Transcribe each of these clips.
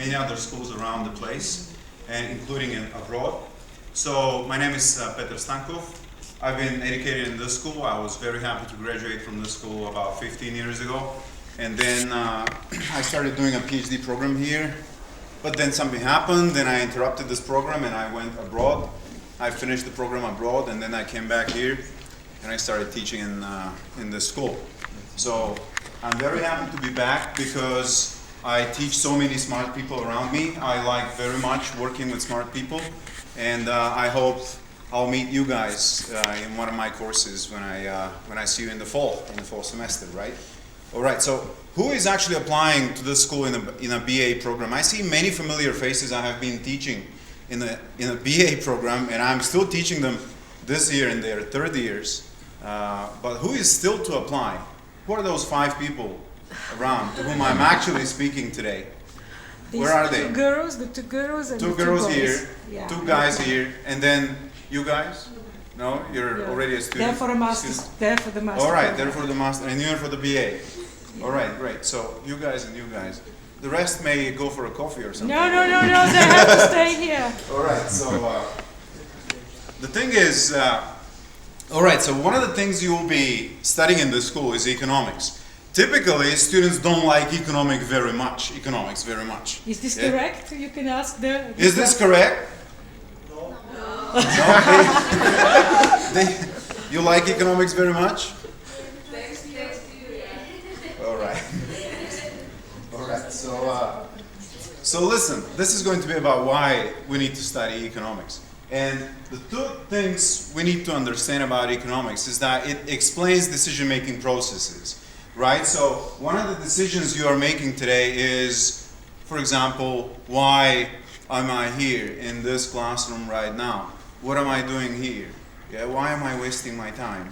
many other schools around the place, and including abroad. So my name is Petър Станков. I've been educated in this school. I was very happy to graduate from this school about 15 years ago. And then I started doing a PhD program here. But then something happened, then I interrupted this program and I went abroad. I finished the program abroad and then I came back here and I started teaching in this school. So I'm very happy to be back because I teach so many smart people around me. I like very much working with smart people, and I hope I'll meet you guys in one of my courses when I see you in the fall semester, right? All right. So who is actually applying to this school in a BA program? I see many familiar faces. I have been teaching in a BA program, and I'm still teaching them this year in their third years. But who is still to apply? Who are those 5 people around to whom I'm actually speaking today? Where are they? The two girls and 2 the girls boys. here, Yeah. 2 guys here, and then you guys? No, you're already a student. There for the master. There for the master. All right, there for the master, and you're for the BA. Yeah. All right, great. So you guys and you guys. The rest may go for a coffee or something. No. They have to stay here. All right. So the thing is, all right. So one of the things you will be studying in this school is economics. Typically, students don't like economics very much. Is this correct? You can ask the. Is this correct? No. You like economics very much? Thanks to you, yeah. All right. All right. So listen. This is going to be about why we need to study economics. And the 2 things we need to understand about economics is that it explains decision-making processes. Right? So one of the decisions you are making today is, for example, why am I here in this classroom right now? What am I doing here? Yeah, why am I wasting my time?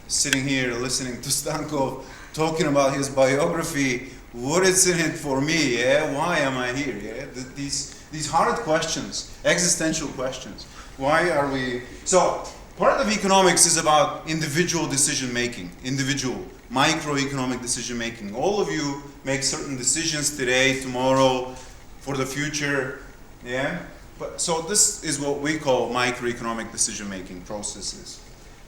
Sitting here listening to Stankov talking about his biography. What is in it for me? Yeah, why am I here? Yeah, these hard questions, existential questions. Why are we? So part of economics is about individual decision making, microeconomic decision making. All of you make certain decisions today, tomorrow, for the future. Yeah? But so this is what we call microeconomic decision making processes.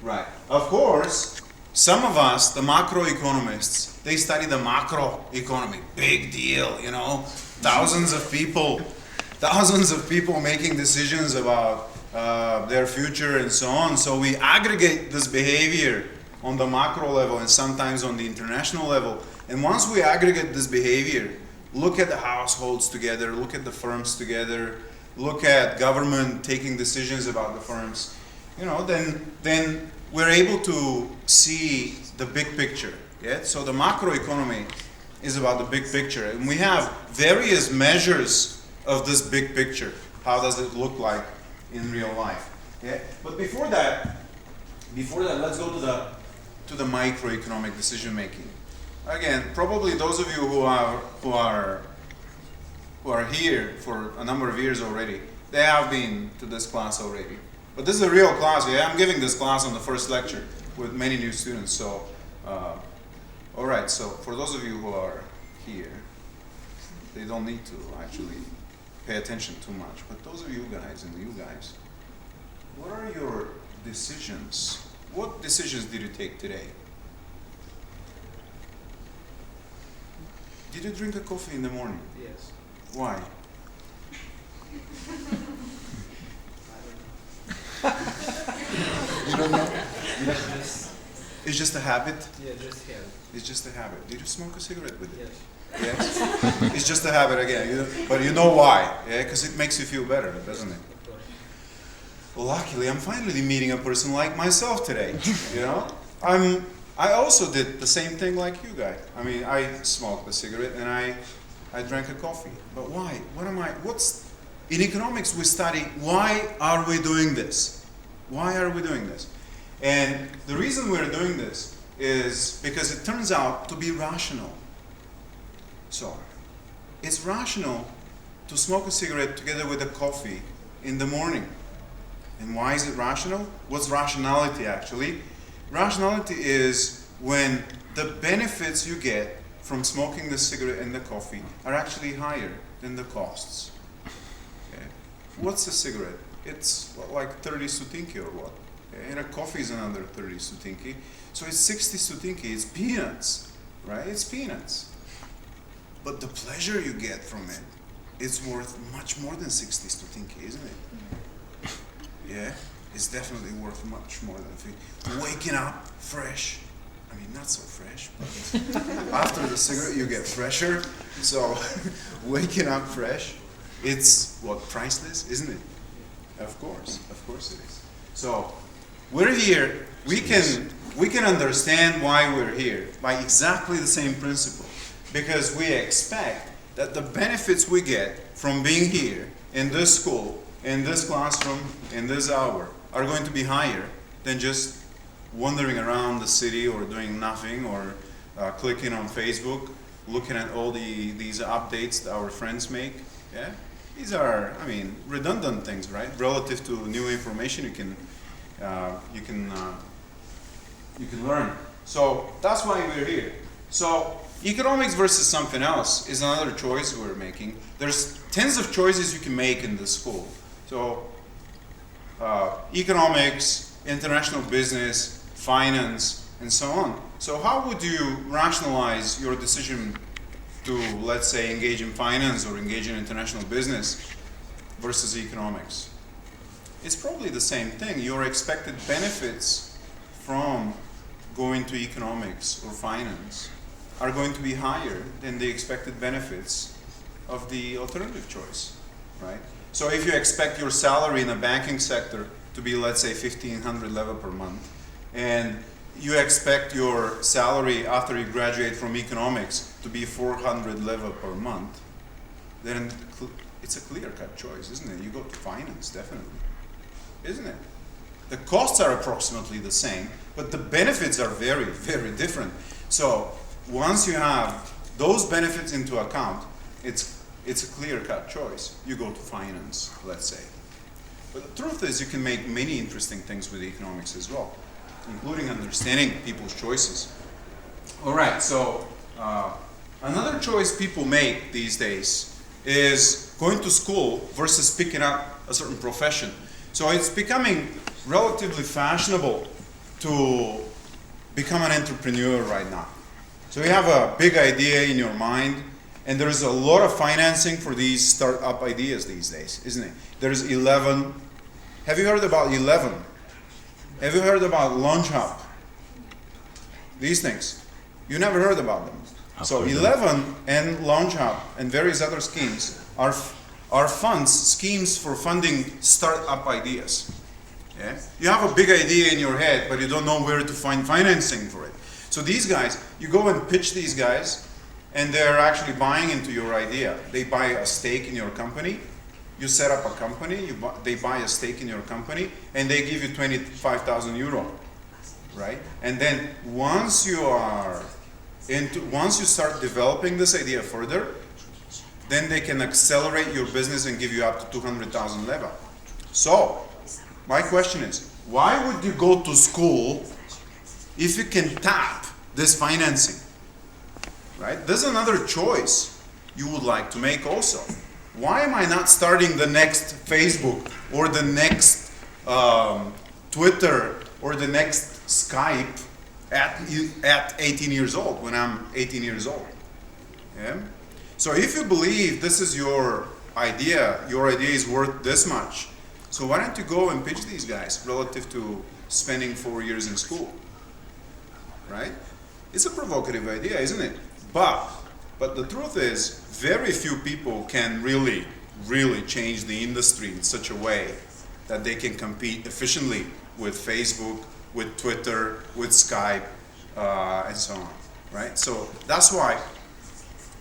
Right. Of course, some of us, the macroeconomists, they study the macroeconomy. Big deal, you know. Thousands of people making decisions about their future and so on. So we aggregate this behavior on the macro level and sometimes on the international level. And once we aggregate this behavior, look at the households together, look at the firms together, look at government taking decisions about the firms, you know, then we're able to see the big picture. Yeah? So the macroeconomy is about the big picture. And we have various measures of this big picture. How does it look like in real life? Yeah? But before that, let's go to the microeconomic decision making. Again, probably those of you who are here for a number of years already, they have been to this class already. But this is a real class. Yeah, I'm giving this class on the first lecture with many new students. So, all right. So for those of you who are here, they don't need to actually pay attention too much. But those of you guys, what are your decisions? What decisions did you take today? Did you drink a coffee in the morning? Yes. Why? You don't know? It's just a habit? Yeah, just habit. It's just a habit. Did you smoke a cigarette with it? Yes. Yes? It's just a habit again. But you know why? Yeah, because it makes you feel better, doesn't it? Of course. Well, luckily, I'm finally meeting a person like myself today. You know? I also did the same thing like you guys. I mean, I smoked a cigarette and I drank a coffee. But why? In economics we study why are we doing this? Why are we doing this? And the reason we're doing this is because it turns out to be rational. So, it's rational to smoke a cigarette together with a coffee in the morning. And why is it rational? What's rationality actually? Rationality is when the benefits you get from smoking the cigarette and the coffee are actually higher than the costs. Okay? What's a cigarette? It's what, like 30 sutinki or what? Okay? And a coffee is another 30 sutinki. So it's 60 sutinki. It's peanuts, right? It's peanuts. But the pleasure you get from it, it's worth much more than 60 sutinki, isn't it? Yeah? It's definitely worth much more than 50. Waking up fresh. I mean, not so fresh, but after the cigarette you get fresher. So waking up fresh, it's what, priceless, isn't it? Of course it is. So we're here. We can understand why we're here by exactly the same principle, because we expect that the benefits we get from being here in this school, in this classroom, in this hour, are going to be higher than just wandering around the city or doing nothing or clicking on Facebook, looking at all these updates that our friends make. Yeah, these are, I mean, redundant things, right? Relative to new information you can learn. So that's why we're here. So economics versus something else is another choice we're making. There's tens of choices you can make in this school. So economics, international business, finance, and so on. So how would you rationalize your decision to, let's say, engage in finance or engage in international business versus economics? It's probably the same thing. Your expected benefits from going to economics or finance are going to be higher than the expected benefits of the alternative choice, right? So if you expect your salary in the banking sector to be, let's say, 1,500 leva per month, and you expect your salary after you graduate from economics to be 400 leva per month, then it's a clear-cut choice, isn't it? You go to finance, definitely, isn't it? The costs are approximately the same, but the benefits are very, very different. So once you have those benefits into account, it's a clear-cut choice. You go to finance, let's say. But the truth is you can make many interesting things with economics as well, including understanding people's choices. All right, so another choice people make these days is going to school versus picking up a certain profession. So it's becoming relatively fashionable to become an entrepreneur right now. So you have a big idea in your mind, and there's a lot of financing for these startup ideas these days, isn't it? There's 11. Have you heard about 11? Have you heard about Launch Hub? These things. You never heard about them. So 11 and Launch Hub and various other schemes are schemes for funding startup ideas. Yeah? You have a big idea in your head, but you don't know where to find financing for it. So these guys, you go and pitch these guys, and they're actually buying into your idea. They buy a stake in your company. You set up a company, they buy a stake in your company, and they give you 25,000 euro, right? And then once you start developing this idea further, then they can accelerate your business and give you up to 200,000 leva. So, my question is, why would you go to school if you can tap this financing? Right? There's another choice you would like to make also. Why am I not starting the next Facebook or the next Twitter or the next Skype at 18 years old, when I'm 18 years old? Yeah? So if you believe this is your idea is worth this much, so why don't you go and pitch these guys relative to spending 4 years in school? Right? It's a provocative idea, isn't it? But the truth is, very few people can really change the industry in such a way that they can compete efficiently with Facebook, with Twitter, with Skype, and so on, right? So that's why,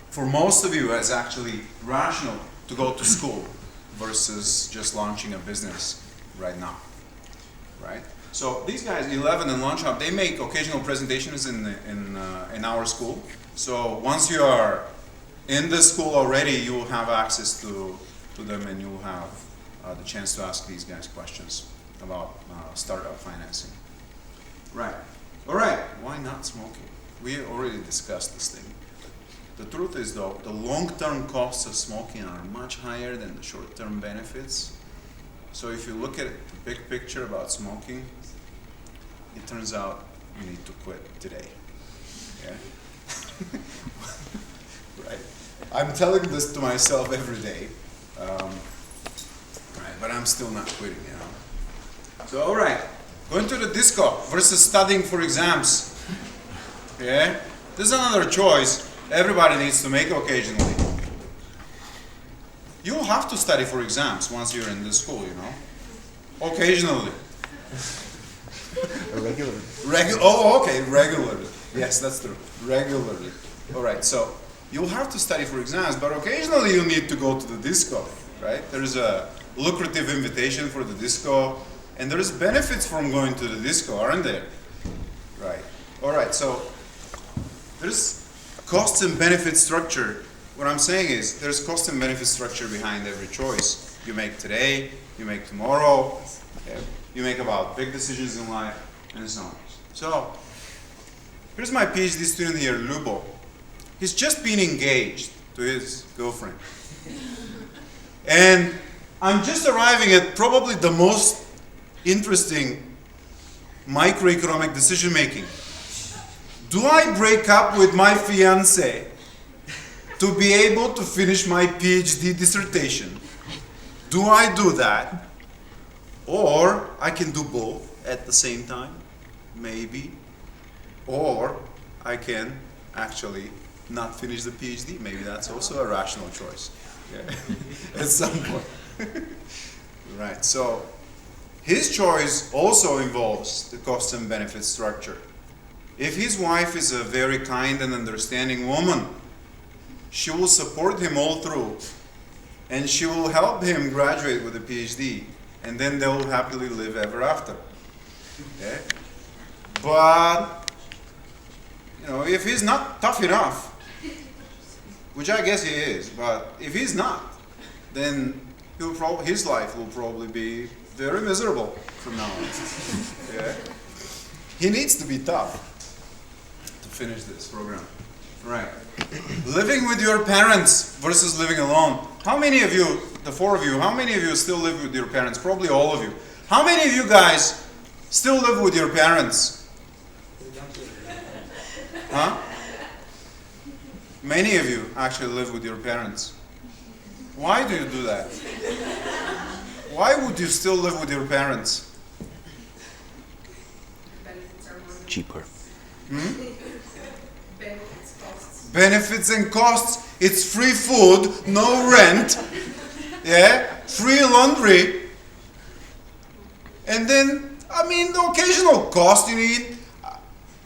for most of you, it's actually rational to go to school versus just launching a business right now, right? So these guys, 11 and Launch Hub, they make occasional presentations in our school. So once you are in the school already, you will have access to them, and you will have the chance to ask these guys questions about startup financing. Right. All right. Why not smoking? We already discussed this thing. the truth is though, the long-term costs of smoking are much higher than the short-term benefits. So if you look at the big picture about smoking, it turns out you need to quit today. Yeah? Right. I'm telling this to myself every day, right, but I'm still not quitting, you know. So, all right, going to the disco versus studying for exams. Yeah, this is another choice everybody needs to make occasionally. You'll have to study for exams once you're in the school, you know. Occasionally. Regularly. Regularly. Yes, that's true. Regularly. All right, so you'll have to study for exams, but occasionally you need to go to the disco, right? There's a lucrative invitation for the disco, and there's benefits from going to the disco, aren't there? Right. All right, so there's costs and benefit structure. What I'm saying is there's cost and benefit structure behind every choice you make today, you make tomorrow, you make about big decisions in life, and so on. So, here's my PhD student here, Lubo. He's just been engaged to his girlfriend. And I'm just arriving at probably the most interesting microeconomic decision making. Do I break up with my fiancé to be able to finish my PhD dissertation? Do I do that? Or I can do both at the same time, maybe. Or I can actually not finish the PhD. Maybe that's also a rational choice. Yeah. At some point. Right, so his choice also involves the cost and benefit structure. If his wife is a very kind and understanding woman, she will support him all through, and she will help him graduate with a PhD, and then they will happily live ever after. Okay? But, you know, if he's not tough enough, which I guess he is, but if he's not, then his life will probably be very miserable from now on. Yeah? He needs to be tough to finish this program. Right. Living with your parents versus living alone. How many of you, the four of you, how many of you still live with your parents? Probably all of you. How many of you guys still live with your parents? Huh? Many of you actually live with your parents. Why do you do that? Why would you still live with your parents? Benefits are more. Cheaper. Benefits, costs. Benefits and costs. It's free food, no rent, yeah, free laundry, and then, I mean, the occasional cost you need.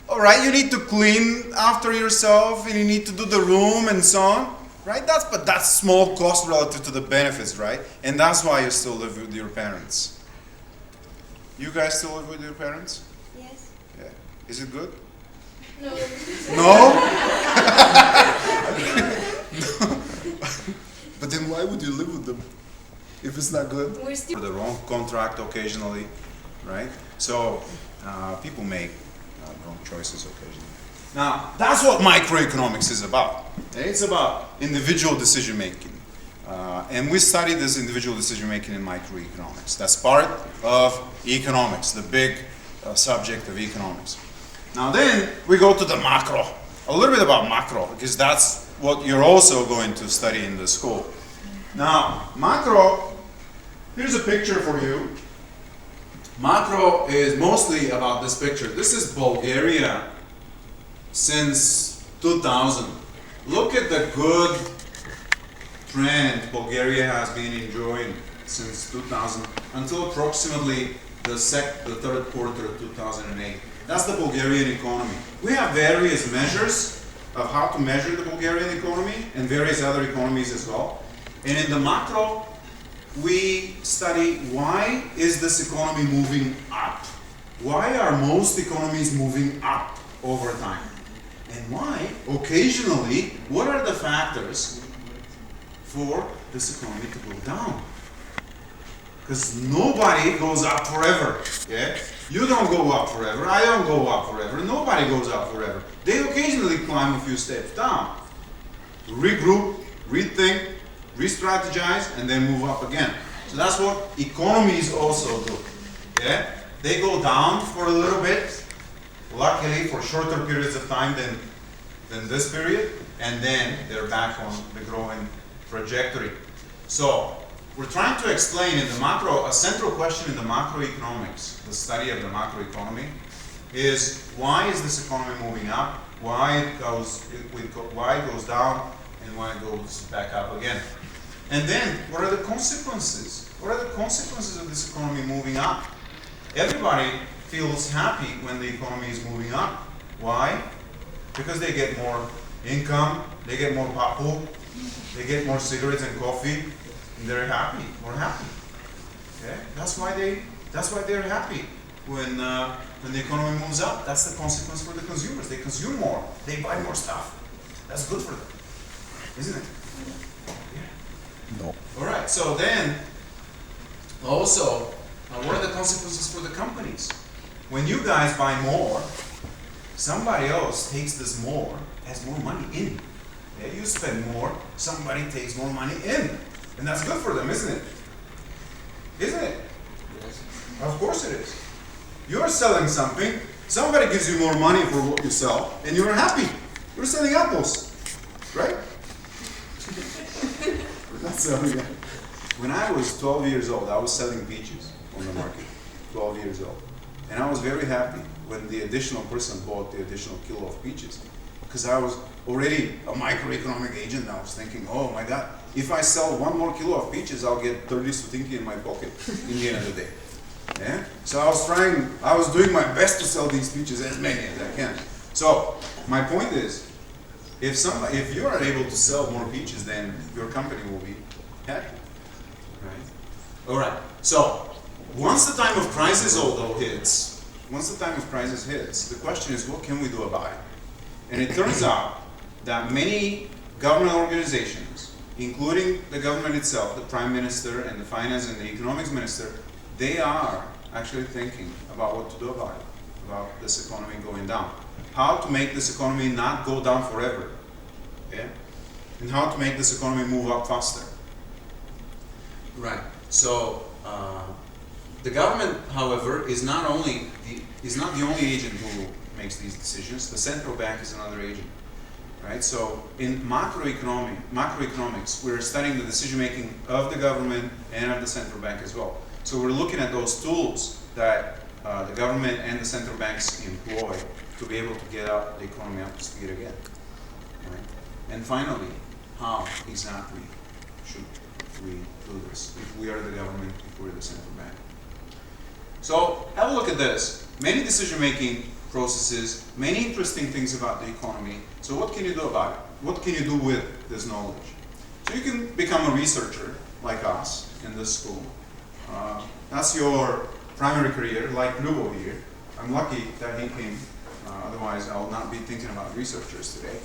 All right, you need to clean after yourself, and you need to do the room and so on, right? But that's small cost relative to the benefits, right? And that's why you still live with your parents. You guys still live with your parents? Yes. Yeah. Is it good? No. No? But then why would you live with them if it's not good? We're still. The wrong contract occasionally, right? So people make wrong choices occasionally. Now, that's what microeconomics is about. It's about individual decision making. And we study this individual decision making in microeconomics. That's part of economics, the big subject of economics. Now then, we go to the macro. A little bit about macro, because that's what you're also going to study in the school. Now, macro, here's a picture for you. Macro is mostly about this picture. This is Bulgaria since 2000. Look at the good trend Bulgaria has been enjoying since 2000 until approximately the third quarter of 2008. That's the Bulgarian economy. We have various measures of how to measure the Bulgarian economy and various other economies as well. And in the macro, we study why is this economy moving up? Why are most economies moving up over time? And why, occasionally, what are the factors for this economy to go down? Because nobody goes up forever. Yeah? You don't go up forever, I don't go up forever, nobody goes up forever. They occasionally climb a few steps down. regroup, rethink, re-strategize, and then move up again. So that's what economies also do. Yeah? They go down for a little bit, luckily for shorter periods of time than this period, and then they're back on the growing trajectory. So we're trying to explain in the macro, a central question in the macroeconomics, the study of the macroeconomy, is why is this economy moving up, why it goes down, and why it goes back up again. And then, what are the consequences? What are the consequences of this economy moving up? Everybody feels happy when the economy is moving up. Why? Because they get more income, they get more papu, they get more cigarettes and coffee, and they're happy, more happy. Okay? That's why they're happy when the economy moves up. That's the consequence for the consumers. They consume more, they buy more stuff. That's good for them, isn't it? Yeah. No. All right. So then, also, what are the consequences for the companies? When you guys buy more, somebody else takes this more, has more money in. Yeah, you spend more, somebody takes more money in. And that's good for them, isn't it? Isn't it? Yes. Of course it is. You're selling something, somebody gives you more money for what you sell, and you're happy. You're selling apples, right? That's yeah. When I was 12 years old, I was selling peaches on the market. 12 years old. And I was very happy when the additional person bought the additional kilo of peaches. Because I was already a microeconomic agent, and I was thinking, oh my God, if I sell 1 more kilo of peaches, I'll get 30 sutinki in my pocket in the end of the day. Yeah? So I was doing my best to sell these peaches, as many as I can. So my point is, if you are able to sell more peaches, then your company will be happy. Right? All right. So once the time of crisis hits, the question is, what can we do about it? And it turns out that many government organizations, including the government itself, the Prime Minister and the Finance and the Economics Minister, they are actually thinking about what to do about it, about this economy going down. How to make this economy not go down forever, okay? And how to make this economy move up faster. Right. So the government, however, is not the only agent who makes these decisions. The central bank is another agent. Right? So in macroeconomics, we're studying the decision making of the government and of the central bank as well. So we're looking at those tools that the government and the central banks employ to be able to get the economy up to speed again. Right? And finally, how exactly should we do this if we are the government, if we're the central bank? So have a look at this. Many decision-making processes, many interesting things about the economy. So what can you do about it? What can you do with this knowledge? So you can become a researcher like us in this school. That's your primary career, like Lubo here. I'm lucky that he came. Otherwise, I will not be thinking about researchers today.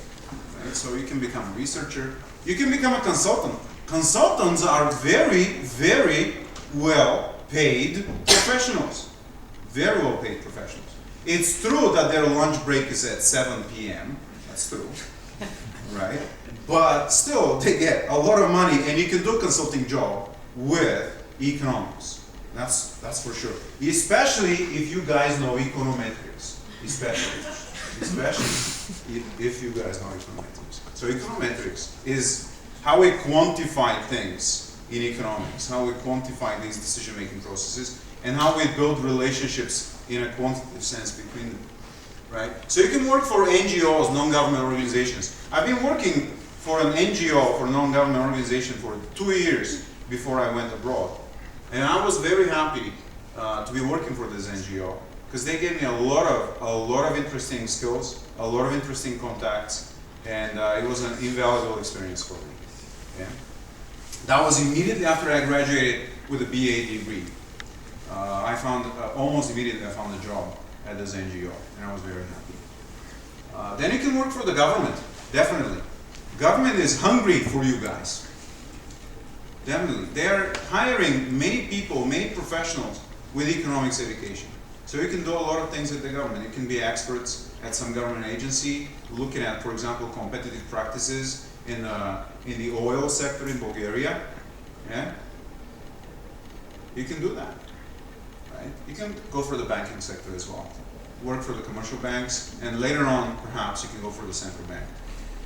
Right? So you can become a researcher. You can become a consultant. Consultants are very, very well-paid professionals. Very well-paid professionals. It's true that their lunch break is at 7 p.m. That's true. Right? But still, they get a lot of money, and you can do a consulting job with economics. That's for sure. Especially if you guys know econometrics. Especially if you guys know econometrics. So econometrics is how we quantify things in economics, how we quantify these decision-making processes, and how we build relationships in a quantitative sense between them. Right? So you can work for NGOs, non-government organizations. I've been working for an NGO, for a non-government organization, for 2 years before I went abroad. And I was very happy to be working for this NGO because they gave me a lot of interesting skills, a lot of interesting contacts, and it was an invaluable experience for me. Yeah? That was immediately after I graduated with a BA degree. I found almost immediately I found a job at this NGO, and I was very happy. Then you can work for the government, definitely. Government is hungry for you guys. Definitely. They are hiring many people, many professionals with economics education. So you can do a lot of things at the government. You can be experts at some government agency, looking at, for example, competitive practices in the oil sector in Bulgaria, yeah, you can do that, right? You can go for the banking sector as well, work for the commercial banks, and later on, perhaps, you can go for the central bank.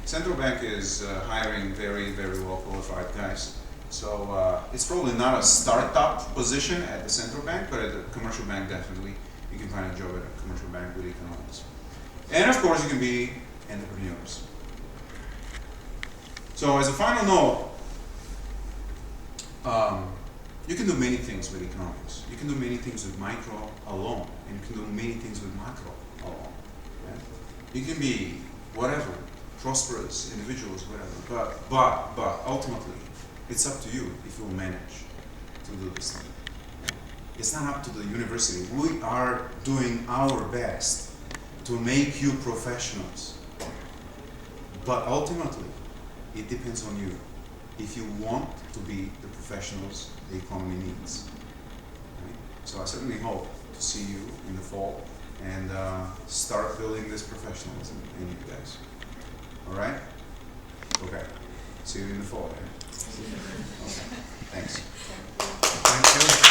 Central bank is hiring very, very well qualified guys. So it's probably not a startup position at the central bank, but at the commercial bank, definitely, you can find a job at a commercial bank with economics. And of course, you can be entrepreneurs. So as a final note, you can do many things with economics. You can do many things with micro alone, and you can do many things with macro alone. Yeah? You can be whatever, prosperous individuals, whatever. But ultimately, it's up to you if you'll manage to do this thing. Yeah? It's not up to the university. We are doing our best to make you professionals. But ultimately, it depends on you. If you want to be the professionals the economy needs. Right? So I certainly hope to see you in the fall and start building this professionalism in you guys. All right? Okay. See you in the fall. Okay. Thanks. Thank you.